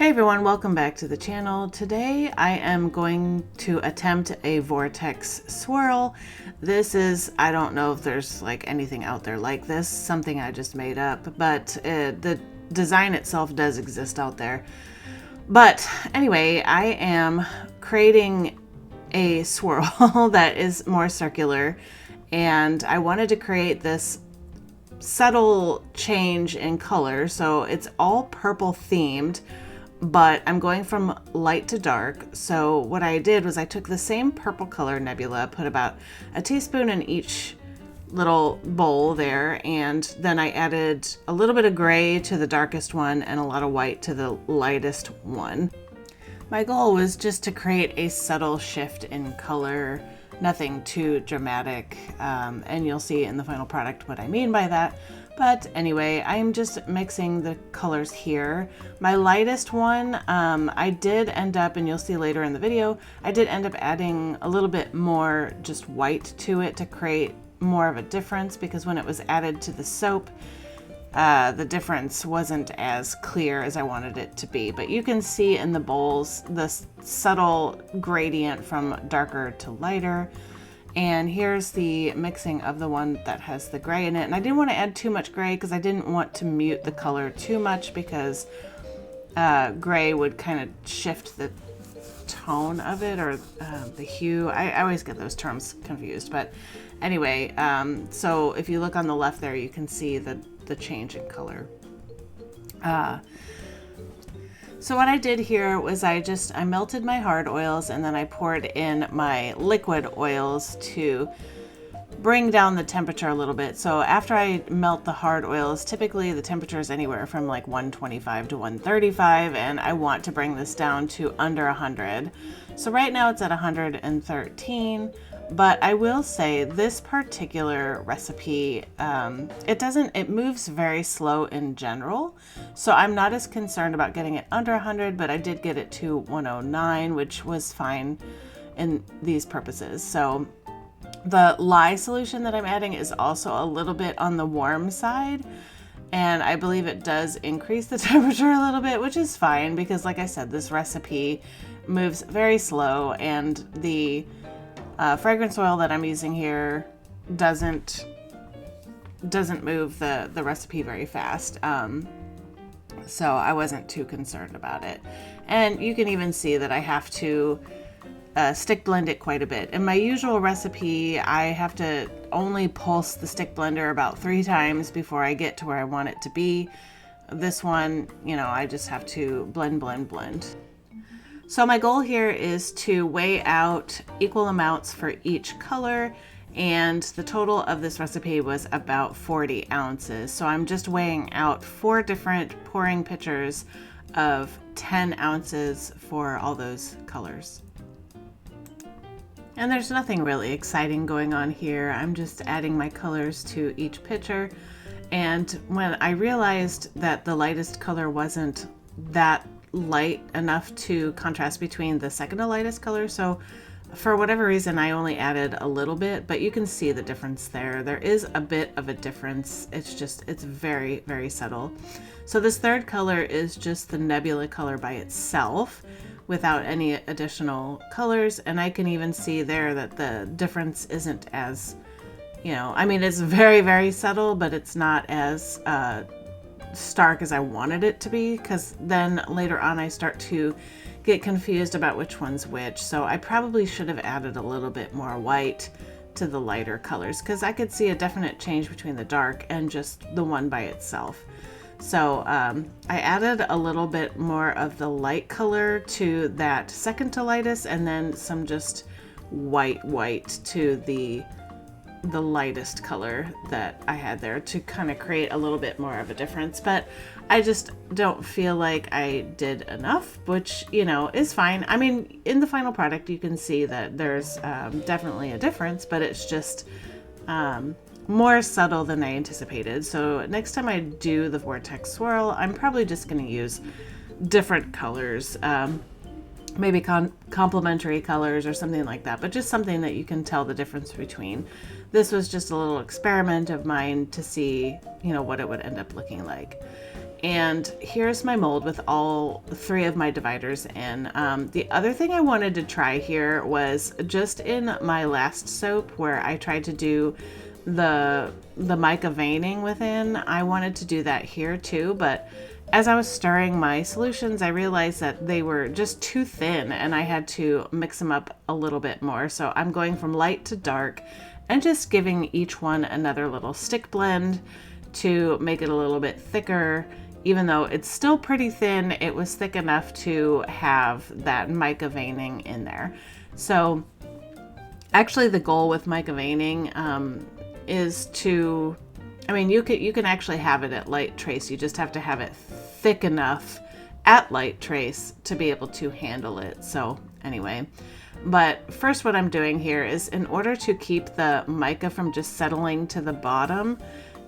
Hey everyone, welcome back to the channel. Today I am going to attempt a Vortex Swirl. This is, I don't know if there's like anything out there like this, something I just made up, but the design itself does exist out there. But anyway, I am creating a swirl that is more circular, and I wanted to create this subtle change in color. So it's all purple themed, but I'm going from light to dark. So what I did was I took the same purple color nebula, put about a teaspoon in each little bowl there, and then I added a little bit of gray to the darkest one and a lot of white to the lightest one. My goal was just to create a subtle shift in color, nothing too dramatic, and you'll see in the final product what I mean by that. But anyway, I'm just mixing the colors here. My lightest one, I did end up, and you'll see later in the video, I did end up adding a little bit more just white to it to create more of a difference, because when it was added to the soap, the difference wasn't as clear as I wanted it to be. But you can see in the bowls the subtle gradient from darker to lighter. And here's the mixing of the one that has the gray in it. And I didn't want to add too much gray because I didn't want to mute the color too much, because gray would kind of shift the tone of it, or the hue. I always get those terms confused. But anyway, so if you look on the left there, you can see the change in color. So what I did here was I melted my hard oils, and then I poured in my liquid oils to bring down the temperature a little bit. So after I melt the hard oils, typically the temperature is anywhere from like 125 to 135, and I want to bring this down to under 100. So right now it's at 113. But I will say this particular recipe, it moves very slow in general. So I'm not as concerned about getting it under 100, but I did get it to 109, which was fine in these purposes. So the lye solution that I'm adding is also a little bit on the warm side, and I believe it does increase the temperature a little bit, which is fine because, like I said, this recipe moves very slow, and the fragrance oil that I'm using here doesn't move the recipe very fast. So I wasn't too concerned about it. And you can even see that I have to stick blend it quite a bit. In my usual recipe, I have to only pulse the stick blender about 3 times before I get to where I want it to be. This one, I just have to blend. So my goal here is to weigh out equal amounts for each color, and the total of this recipe was about 40 ounces. So I'm just weighing out 4 different pouring pitchers of 10 ounces for all those colors. And there's nothing really exciting going on here. I'm just adding my colors to each pitcher. And when I realized that the lightest color wasn't that light enough to contrast between the second to lightest color, so for whatever reason I only added a little bit, but you can see the difference there. There is a bit of a difference. It's very, very subtle. So this third color is just the nebula color by itself without any additional colors, and I can even see there that the difference isn't as, it's very, very subtle, but it's not as stark as I wanted it to be, because then later on I start to get confused about which one's which. So I probably should have added a little bit more white to the lighter colors, because I could see a definite change between the dark and just the one by itself. So I added a little bit more of the light color to that second to lightest, and then some just white to the lightest color that I had there to kind of create a little bit more of a difference. But I just don't feel like I did enough, which, is fine. I mean, in the final product, you can see that there's definitely a difference, but it's just more subtle than I anticipated. So next time I do the Vortex Swirl, I'm probably just going to use different colors, maybe complementary colors or something like that, but just something that you can tell the difference between. This was just a little experiment of mine to see, what it would end up looking like. And here's my mold with all 3 of my dividers in. The other thing I wanted to try here was just in my last soap where I tried to do the mica veining within. I wanted to do that here too, but as I was stirring my solutions, I realized that they were just too thin and I had to mix them up a little bit more. So I'm going from light to dark and just giving each one another little stick blend to make it a little bit thicker. Even though it's still pretty thin, it was thick enough to have that mica veining in there. So actually the goal with mica veining is to, I mean, you can actually have it at light trace. You just have to have it thick enough at light trace to be able to handle it. So anyway, but first what I'm doing here is, in order to keep the mica from just settling to the bottom,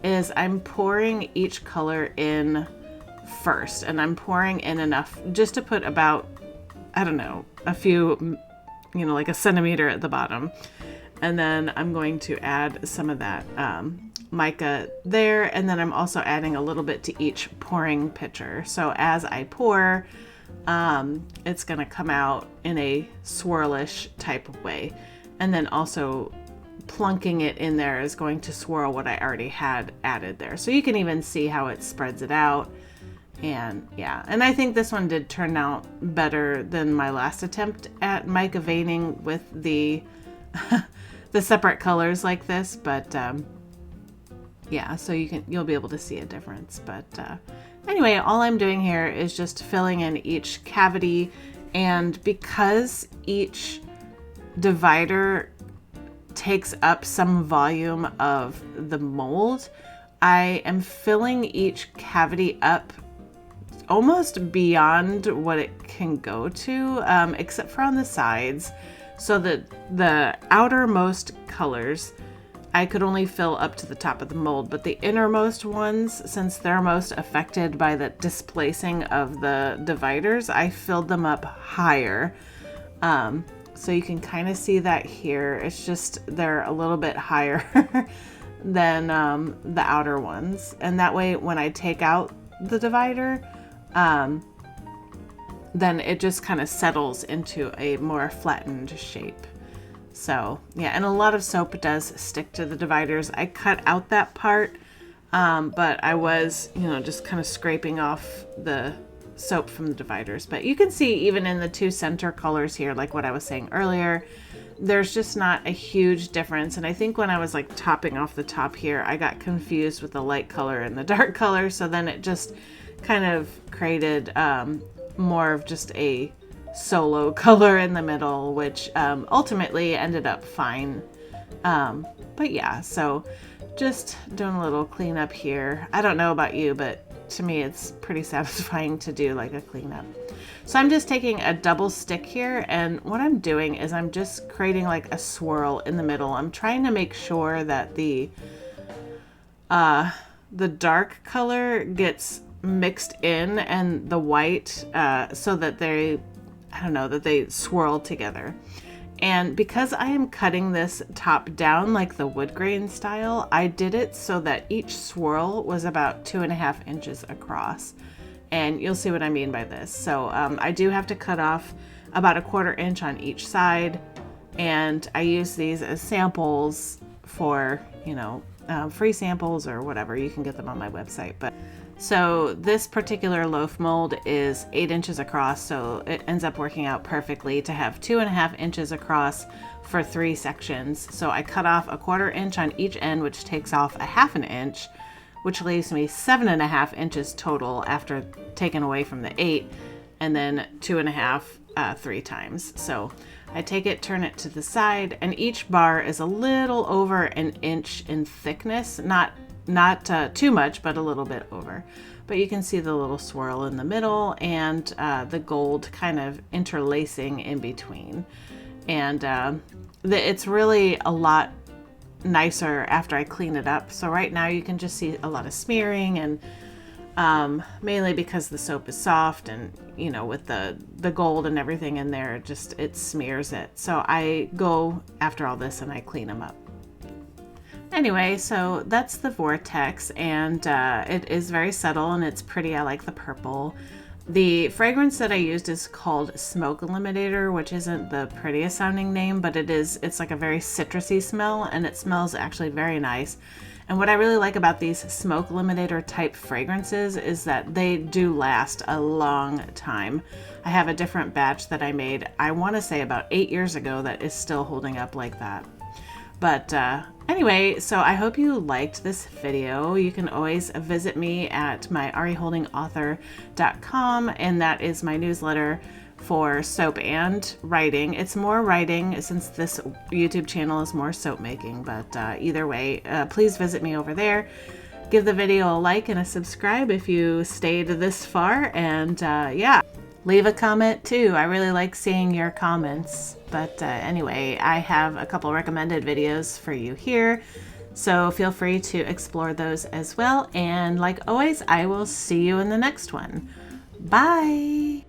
is I'm pouring each color in first, and I'm pouring in enough just to put about, I don't know, a few, like a centimeter at the bottom. And then I'm going to add some of that mica there, and then I'm also adding a little bit to each pouring pitcher. So as I pour, it's going to come out in a swirlish type of way, and then also plunking it in there is going to swirl what I already had added there. So you can even see how it spreads it out. And yeah, and I think this one did turn out better than my last attempt at mica veining with the the separate colors like this, but yeah, so you'll be able to see a difference. But anyway, all I'm doing here is just filling in each cavity, and because each divider takes up some volume of the mold, I am filling each cavity up almost beyond what it can go to, except for on the sides, so that the outermost colors I could only fill up to the top of the mold, but the innermost ones, since they're most affected by the displacing of the dividers, I filled them up higher. So you can kind of see that here. It's just they're a little bit higher than the outer ones, and that way when I take out the divider, then it just kind of settles into a more flattened shape. So yeah, and a lot of soap does stick to the dividers. I cut out that part, but I was, just kind of scraping off the soap from the dividers. But you can see even in the 2 center colors here, like what I was saying earlier, there's just not a huge difference. And I think when I was like topping off the top here, I got confused with the light color and the dark color. So then it just kind of created more of just a solo color in the middle, which ultimately ended up fine. But yeah, so just doing a little cleanup here. I don't know about you, but to me it's pretty satisfying to do like a cleanup. So I'm just taking a double stick here, and what I'm doing is I'm just creating like a swirl in the middle. I'm trying to make sure that the dark color gets mixed in and the white, so that they swirl together. And because I am cutting this top down like the wood grain style, I did it so that each swirl was about 2.5 inches across. And you'll see what I mean by this. So I do have to cut off about 1/4 inch on each side. And I use these as samples for, free samples or whatever. You can get them on my website. But so this particular loaf mold is 8 inches across, so it ends up working out perfectly to have 2.5 inches across for 3 sections. So I cut off 1/4 inch on each end, which takes off 1/2 inch, which leaves me 7.5 inches total after taking away from the 8, and then 2.5 3 times. So I take it, turn it to the side, and each bar is a little over 1 inch in thickness, not too much, but a little bit over. But you can see the little swirl in the middle, and the gold kind of interlacing in between. And it's really a lot nicer after I clean it up. So right now you can just see a lot of smearing, and mainly because the soap is soft, and with the gold and everything in there, it smears it. So I go after all this and I clean them up. Anyway, so that's the Vortex, and it is very subtle and it's pretty. I like the purple. The fragrance that I used is called Smoke Eliminator, which isn't the prettiest sounding name, but it's like a very citrusy smell, and it smells actually very nice. And what I really like about these Smoke Eliminator type fragrances is that they do last a long time. I have a different batch that I made, I want to say about 8 years ago, that is still holding up like that. But anyway, so I hope you liked this video. You can always visit me at my ariholdingauthor.com, and that is my newsletter for soap and writing. It's more writing since this YouTube channel is more soap making, but either way, please visit me over there. Give the video a like and a subscribe if you stayed this far, and yeah. Leave a comment too. I really like seeing your comments. But anyway, I have a couple recommended videos for you here, so feel free to explore those as well. And like always, I will see you in the next one. Bye!